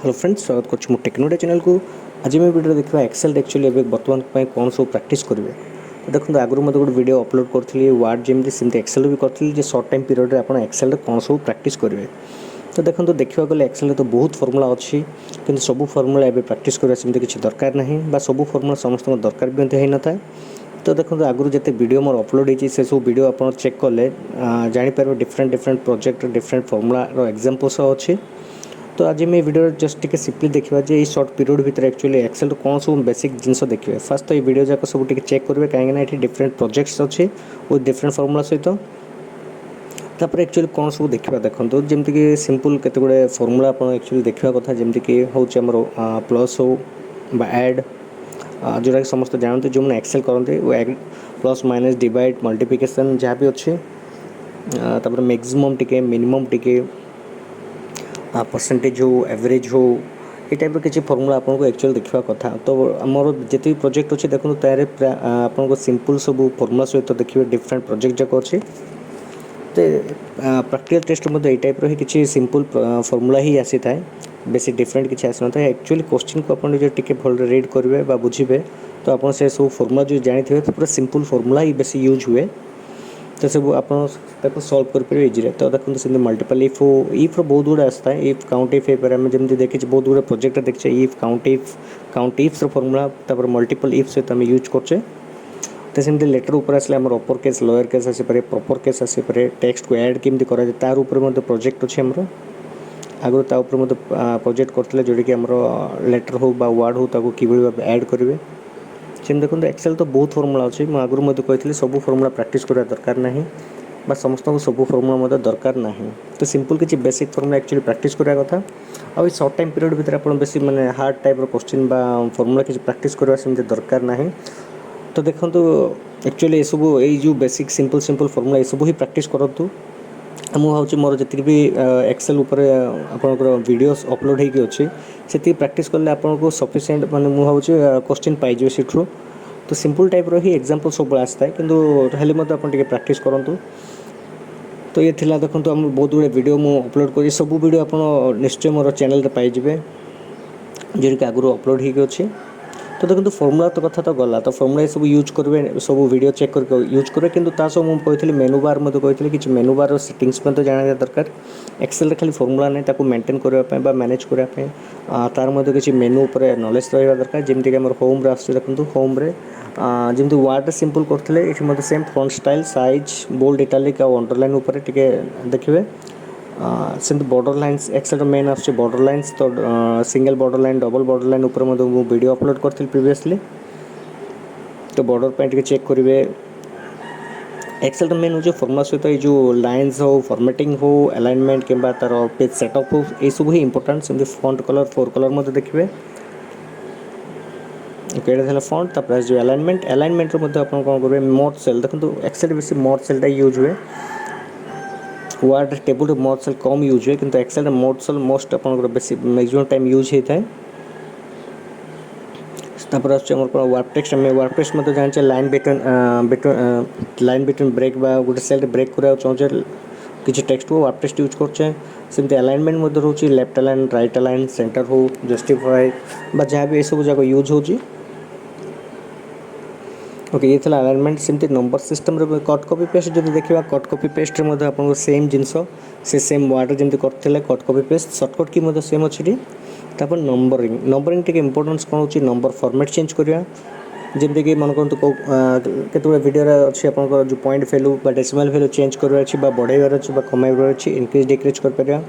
Hello friends, स्वागत कर टेक्नोडे channel को। आज मैं वीडियो देखा एक्सेल एक्चुअली एवं बर्तमान कौन सब प्रैक्टिस करेंगे। तो देखो आगुरी मत गोटे वीडियो अपलोड करी वार्ड जमी सेमती एक्सेल भी करी सर्ट टाइम पीरियड आप एक्सेल कौन सब प्रैक्टिस करेंगे। तो देखो देखा गले एक्सेल तो बहुत फर्मुला अच्छी कि सब फर्मुला एवं प्रैक्टिस करवा सेमती किसी दरकार ना सब फर्मुला समस्त दरकार भी होता था। तो देखो आगुरी जिते वीडियो मोर अपलोड होती से सब वीडियो आप चेक कले जापर different different project different formula examples अच्छी। तो आज मैं वीडियो जस्ट टिके सिंपली देखा जे सर्ट पीरियड भितर एक्चुअली एक्सेल कौन सब बेसिक जिनस देखिए। फास्ट तो ये वीडियो जाक सब टिके चेक करेंगे कहीं ये डिफरेंट प्रोजेक्ट्स अच्छे विथ डिफरेंट फर्मुला सहित। तापर एक्चुअली कौन सब देखा देखो जमीक सिंपल केते गुड़े फर्मुला आप एक्चुअली देखा कथा जमीक हूँ प्लस हो एड जोटा कि समस्त जानते जो मैंने एक्सेल करते प्लस माइनस डिवाइड मल्टीप्लिकेशन जहाँ भी अच्छे। तापर मैक्सिमम टिके मिनिमम टिके परसेंटेज हो एवरेज हो ये टाइप किसी फर्मुला आपको एक्चुअली देखा कथा। तो मोर जिते प्रोजेक्ट अच्छे देखो तार आपको सिंपल सब फर्मुला सहित देखिए डिफरेंट प्रोजेक्ट जाक अच्छे। तो प्रैक्टिकल टेस्ट ये टाइप ही किसी सिंपल फर्मुला ही आसी थाए बेसी डिफरेंट किसी आसी ना एक्चुअली क्वेश्चन को आप टिके भल रीड करेंगे बुझे तो आप सब फर्मुला जो जानी थे पूरा सिंपल फर्मुला ही बेसी यूज हुए। तो सब आप सल्व करेंगे इजी। तो देखो से मल्टीपल इफ्र बहुत गुड़ा आसता है इफ काउंट इफ आम जमी देखी बहुत गुड़ा प्रोजेक्ट देखिए इफ काउंट इफ्स फर्मुला तापर मल्टीपल इफ सहित आम यूज करचे। तो सेमती लेटर ऊपर आसले आम अपर केस लोअर केस आसीपे प्रॉपर केस आसीपे टेक्स्ट को ऐड केमती कराए तार ऊपर प्रोजेक्ट अच्छे आमर आगुरी प्रोजेक्ट करते जोटा कि लेटर हो बा वर्ड हो ताको किभली भाव ऐड करेंगे। सेम देखो एक्सेल तो बहुत फर्मुला अच्छे मुझे आगुरी कही सब फर्मुला प्रैक्टिस करवा दरकार ना बा समस्त सब फर्मुला दरकार ना। तो सिंपल किसी बेसिक फर्मुला एक्चुअली प्रैक्टिस करवा कथा आ सर्ट टाइम पीरियड भितर आप बेसी माने हार्ड टाइप क्वेश्चन बा फर्मुला किसी प्रैक्टिस करवा सेमती दरकार ना। तो देखो एक्चुअली ये सब जो बेसिक सिंपल सिंपल फर्मुला ये सब ही प्रैक्टिस करूँ। मुझे मोर जी भी एक्सेल आपंकर वीडियोस अपलोड होगी अच्छे से प्रैक्टिस कले आपको सफिशिएंट माने मुझे क्वेश्चन पाइजे सीठू। तो सिंपल टाइप ही एग्जांपल सब आसता है किंतु आप प्रैक्टिस करूँ। तो ये थिला देखो आम बहुत गुड़े वीडियो मुझे अपलोड कर सब वीडियो आप निश्चय मोर चैनल पाइबे जो कि आगुरी अपलोड होगी अच्छे। तो देखो फर्मुला तो कथा तो गला तो फर्मुला सब यूज करेंगे सब वीडियो चेक करके यूज करेंगे किंतु तासो मुझे कही मेनू बार कही कि मेनू बार सेटिंग्स जाना दरकार। एक्सेल खाली फर्मुला नहीं ताको मेंटेन करने मैनेज करने तार किसी मेनू पर नॉलेज रहा दरकार जमीक आम होम आसो देखो होम जमी वार्ड सिंपल करते ये same font style size bold italic और अंडरलाइन उपर टिके देखिए। सेमती बॉर्डर लाइन्स एक्सेल मेन आसছে बॉर्डर लाइन्स तो single border line double border line ऊपर वीडियो अपलोड करथिल प्रीवियसली। तो बॉर्डर पे चेक करेंगे एक्सेल मेन हो फर्मुला सहित ये जो लाइन्स हो फॉर्मेटिंग हो अलाइनमेंट कि तार पेज सेटअप हो ये सब ही इंपोर्टेंट सेमती फॉन्ट कलर 4 कलर देखिए। ओके फॉन्ट तापर जो अलाइनमेंट अलाइनमेंट आप कौन करेंगे मोड सेल देखो एक्सेल बेसी मोड सेलटा यूज हुए वार्ड टेबल मोड सेल कम यूज हुए किंतु एक्सेल मोड सेल मोस्ट आप बेसी मैक्सिमम टाइम यूज होता है। तापर वर्क टेक्स्ट में वर्क टेक्स्ट में तो जाने लाइन बिटवीन ब्रेक बा गोटे सेल ब्रेक करा चाहे किसी टेक्स्ट को वर्क टेक्स्ट यूज करचे। सेमती अलाइनमेंट रोचे left align right align centre हो जस्टिफाई बा जहाँ भी ये सब जाक यूज हो। ओके ये था अलाइनमेंट सेमती number system cut copy paste जो देखा कट कॉपी पेस्ट आपको सेम जिनस से सेम वार्ड जमी करते cut copy paste shortcut key same अच्छी। तापर नंबरिंग नंबरिंग टे इंपोर्टेंस कौन हो नंबर फॉर्मेट चेंज करवा जमीक मन करते केत वीडियो अच्छी आप जो point value decimal value change करार बढ़ाइबार अच्छे कमाइबार अच्छे इनक्रीज डिक्रीज कर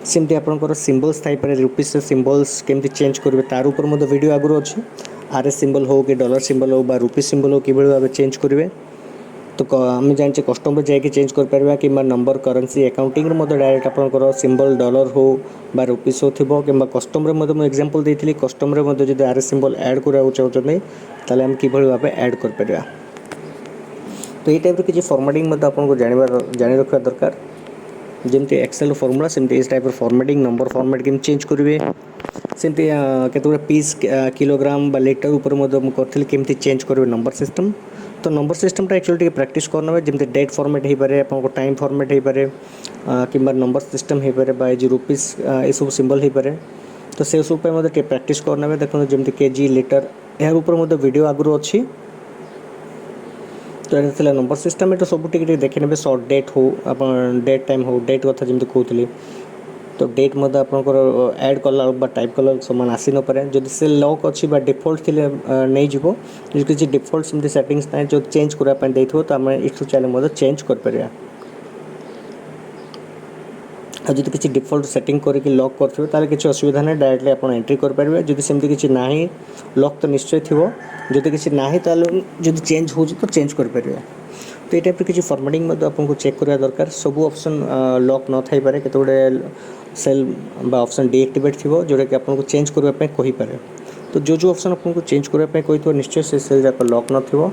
सेमती आपंकर सिम्बल्स थाईपे रुपीस सिम्बल्स केमती चेंज करेंगे तार ऊपर वीडियो आगुरी अच्छे RS सिंबल हो कि डॉलर सिंबल हो बा रुपीस सिंबल हो कि भाव चेंज करेंगे। तो आम जाने कस्टमर जाकि चेंज कर कि नंबर करेन्सी अकाउंटिंग डायरेक्ट आपंकर सिंबल डॉलर हो बा रुपीस हो थी कि कस्टमर एग्जांपल देती कस्टमर जो RS सिंबल ऐड कराया चाहते ताले हम कि भाव ऐड कर। तो ये टाइप किसी फॉर्मेटिंग आपको जानी रखा दरकार जमी एक्सेल फॉर्मुला सेमती इस टाइप फॉर्मेटिंग नंबर फॉर्मेट केम चेंज करेंगे सेमती केते पीस किलोग्राम बा लिटर ऊपर करी केमती चेंज करेंगे नंबर सिस्टम। तो नंबर सिस्टमटा एक्चुअली प्रैक्टिस करना जमी डेट फॉर्मेट हो पाए आपको टाइम फॉर्मेट हो पाए कि नंबर सिस्टम हो पाए बा रुपीस ये सब सिंबल हो पाए तो से सब पे मते प्रैक्टिस करने देखो जमी केजी लिटर यार ऊपर मते वीडियो आगु अच्छी। तो ये नंबर सिस्टम ये सब टे देखी ने सर्ट डेट हो आप डेट टाइम हो डेट कथा जमी कहती तो डेट मत आपंकर ऐड कला टाइप कला सामान आसी न पारे जदि से लॉक अच्छी डिफॉल्ट थिले नहीं जीवो किसी डिफॉल्ट सेमती सेटिंग्स ना जो चेंज करने देथो तो आम इठू चैनल चेंज कर परिया। और जब किसी डिफॉल्ट सेटिंग करके लॉक करेंगे ताले किसी असुविधा नहीं डायरेक्टली आप एंट्री करेंगे जब सेमती किसी ना लॉक तो निश्चय थी जब किसी ना जब चेंज हो तो चेंज करेंगे। तो ये टाइप किसी फॉर्मेटिंग आपको चेक करवा दरकार सब ऑप्शन लॉक न थी पारे केतगुड़े सेल बा ऑप्शन डीएक्टिवेट थी जोटा कि आपको चेंज करने कहीपे। तो जो ऑप्शन आपको चेंज करने कही निश्चय से सेल जाक लॉक न थी।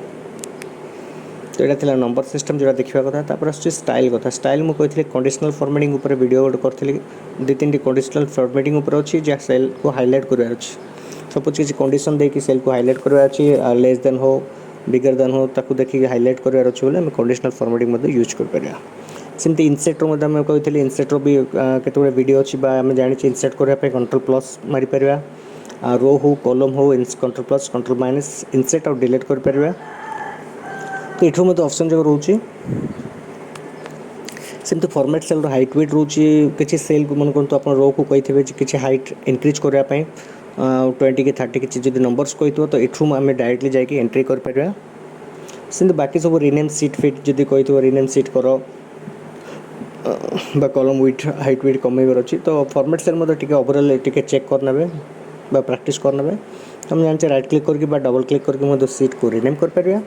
तो यहाँ थी नंबर सिस्टम जो देखा कथा तापर स्टाइल कथा स्टाइल मुझे कही कंडीशनल फॉर्मेटिंग उपर वीडियो गोटे करी 2-3 कंडीशनल फॉर्मेटिंग उपर अच्छी जहाँ सेल को हाईलाइट करार सपोज किसी कंडीशन देकी सेल को हाईलाइट करार अच्छी लेस देन हो बिगर देन हो ताकू देखिए हाईलाइट करार अच्छे बोले कंडीशनल फॉर्मेटिंग यूज कर सेमती इनसेट्र मैं कही इनसेट्र भी केतगुड़े वीडियो अच्छी आम जानी इनसेट करने कंट्रोल प्लस मारिपर रो हो कॉलम हो control plus control minus insert और डिलीट कर। तो ये मत ऑप्शन जो रोचे सेमती फॉर्मेट सेल हाइट वेट रोचे किसी सेल को मन करते आप रो को कही थे कि हाइट इनक्रीज करने 20 कि 30 किसी जो नंबर्स कही तो यू आम डायरेक्टली जाकि एंट्री कर बाकी सब रिनेम सीट फिट जब कही रिनेम सीट कर कलम विथ हाइट वेट कमेबार अच्छी तो फॉर्मेट सेल मतलब ओवरऑल चेक करने प्रैक्टिस करने हम जानते राइट क्लिक करके डबल क्लिक करके सीट को रिनेम कर।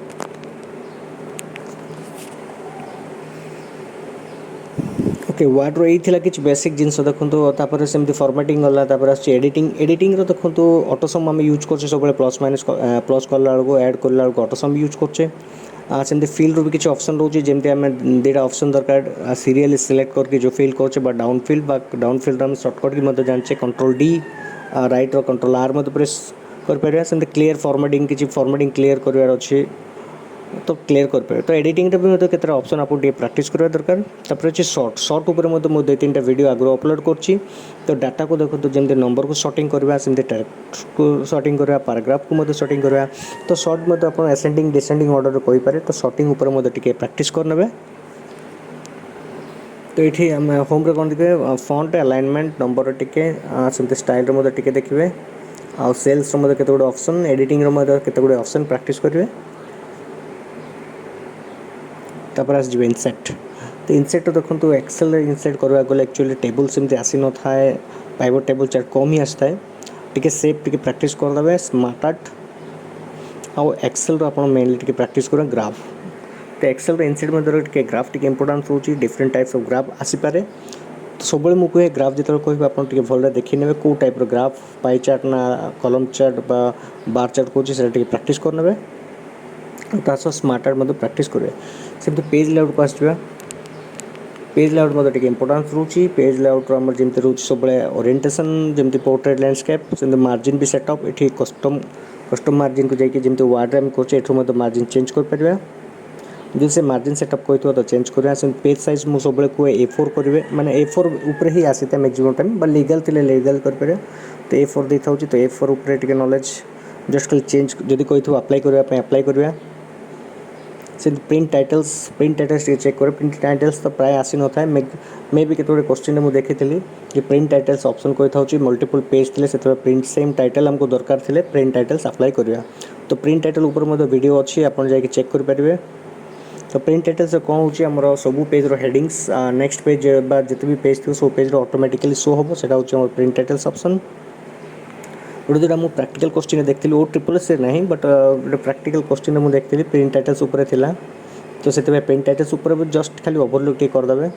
ओके वार्ड रो यही कि बेसिक जिनस देखो सेमती फॉर्मेटिंग गला एडिटिंग एडिटिंग देखो ऑटोसम आम यूज कर सब प्लस माइनस प्लस कला ऐड कला ऑटोसम यूज कर सेमती फील्ड भी किसी ऑप्शन रोचे जमी आम 2टा ऑप्शन दरकार सीरियल सिलेक्ट करके जो फील्ड कर डाउन फील्ड आम सर्टकट की जाने control D right control R मत प्रेस कर सेमती क्लियर फॉर्मेटिंग किसी फॉर्मेटिंग क्लियर करार अच्छे तो क्लियर कर। तो एडिटिंग भी मतलब केतटा ऑप्शन आपको प्रैक्टिस करवा दरकार तापर अच्छे शॉर्ट उपर मुझे 2-3टा वीडियो आगु अपलोड कर। तो डाटा को देखो तो जमी नंबर को सॉर्टिंग करवा सेमती टेक्स्ट को सॉर्टिंग करवा पैराग्राफ को सॉर्टिंग करवा तो शॉर्ट मतलब आप असेंडिंग डिसेंडिंग ऑर्डर कहींपारे तो सॉर्टिंग उपर मुझे प्रैक्टिस करने। तो ये आम होम कौन देखिए फॉन्ट अलाइनमेंट नंबर टिके सेमती स्टाइल टे देखिए आ सेल्स केतगुड़े ऑप्शन एडिटिंग केतगुड़े ऑप्शन प्रैक्टिस करेंगे। तापर आस इनसेट तो इनसेट देखो एक्सेल इनसेट करवा गले एक्चुअली टेबल सेमती आसी न थाए पाइवट टेबल चार्ट कम ही आसता है टी सेप टी प्रैक्टिस करदे स्मार्ट आर्ट आउ एक्सेल आप मेनली टी प्रैक्टिस करें ग्राफ। तो एक्सेल इनसेट में ग्राफ टी इंपोर्टेंस रोचे डिफरेंट टाइप्स ऑफ ग्राफ आसीपे तो सब मुझे ग्राफ जो कह आप भल देखी ने कौ टाइप ग्राफ पाई चार्ट ना कलम चार्ट बार चार्ट कौन प्रैक्टिस करने सह स्मार्ट आर्ट मतलब प्रैक्टिस करेंगे। सेमती पेज लेआउट को आसवा पेज लेआउट मतलब इंपोर्टेंस रोचे पेज लेआउट आम जमी रोच सब ओरिएंटेशन जमी पोर्ट्रेट लैंडस्केप से मार्जिन भी सेटअप ये कस्टम मार्जिन को जाकि जमी वार्ड में कर मार्जिन चेंज कर जो से मार्जिन सेटअप कही तो चेंज करवा पेज साइज मुझे सब कहे A4 करेंगे माने A4 ऊपर ही आसी था मैक्सिमम टाइम बा लीगल थे लीगल करेंगे तो A4 दे था तो A4 ऊपर टे नॉलेज जस्ट खाली चेंज जब कही अप्लाई करने अप्लाई करवा से प्रिंट टाइटल्स चेक कर प्रिंट टाइटल्स तो प्राय आसी न था मे भी केतोड़े क्वेश्चन मुझे देखी कि प्रिंट टाइटल्स ऑप्शन कही था मल्टीपल पेज थे से प्रिंट सेम टाइटल हमको दरकार थे प्रिंट टाइटल्स अप्लाई करवा तो प्रिंट टाइटल ऊपर वीडियो अच्छी आप जाकि चेक करेंगे। तो प्रिंट टाइटल्स कौन हो सब पेज हेडिंग्स नेक्स्ट पेज जिते भी पेज थी सब पेज ऑटोमेटिकली शो हम से प्रिंट टाइटल्स ऑप्शन गोटे जो मुझे प्रैक्टिकल क्वेश्चन देखती O SSS से नहीं बट गोटे प्रैक्टिकल क्वेश्चन मुझे देखती प्रिंट टाइटल्स उपर थिला तो से प्रिंट टाइटल्स उपर जस्ट खाली ओवरलुक टे करदे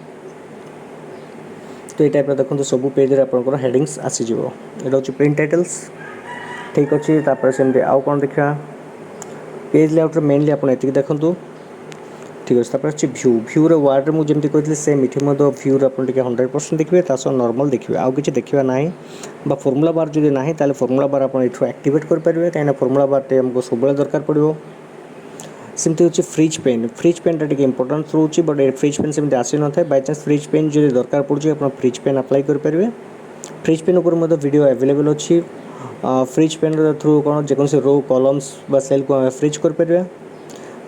तो ये टाइप देखो सब पेज आप हेडिंग्स आसीज ये हूँ प्रिंट टाइटल्स ठीक अच्छे सेमती आउ कौन देखा पेज लेआउट मेनली आप देखूँ ठीक अच्छे अच्छे भ्यू वार्ड मुझे जमी कही सेम इटे भ्यू आप 100% देखिए नॉर्मल देखिए आउ कि देखा ना फॉर्मूला बार जो ना ताले फॉर्मूला बार आप एक्टिवेट करेंगे कहीं फॉर्मूला बार टे हमको सब दरकार पड़ो सेमती हूँ फ्रिज पेन टे इंपोर्टेंस रोचे बट फ्रिज पेन सेमती आसी न था बाय चांस फ्रिज पेन जो दरकार पड़े आप फ्रिज पेन अप्लाई करेंगे फ्रिज पेन ऊपर मध्य वीडियो अवेलेबल अच्छी फ्रिज पेन थ्रू कौन जेकोसी रो कलम्स बा सेल को आम फ्रिज कर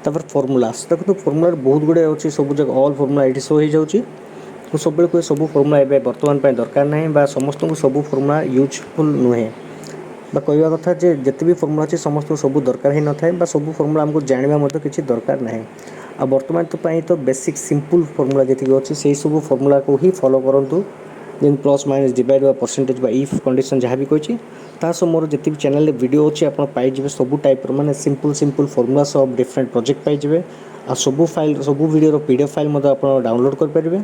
तापर फर्मुलास देखो फर्मुला बहुत गुड़े अच्छी सब जगह ऑल फर्मुला ये शो हो जाऊँगी तो सब कोई सब फर्मुला ए बर्तमान दरकार ना समस्त को सब फर्मुला यूजफुल नुहे कहवा कथा जे जिते भी फर्मुला अच्छे समस्त सब दरकार ही न था सब फर्मुला आमको जानवा किसी दरकार ना आ बर्तमान तो बेसिक सिंपल फर्मुला जी अच्छी से सब फर्मुला को ही फॉलो करूँ जेन प्लस माइनस डिवाइड बा परसेंटेज बा इफ कंडीशन जहाँ भी कही सब मोर जिते भी चैनल वीडियो अच्छे आप पाइबे सब टाइप माने सिंपल सिंपल फर्मुला सब डिफरेंट प्रोजेक्ट पाइबे आ सब फाइल सब वीडियो पीडीएफ फाइल आप डाउनलोड करेंगे।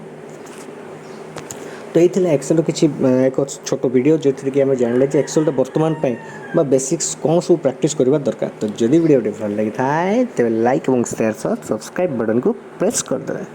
तो ये एक्सेल किसी एक छोट वीडियो जो कि आम जान एक्सेल बर्तमान बेसिक्स कौन सब प्रैक्टिस करवा दरकार। तो जदि वीडियो भल लगी था तेज लाइक और शेयर सब्सक्राइब बटन को प्रेस कर दें।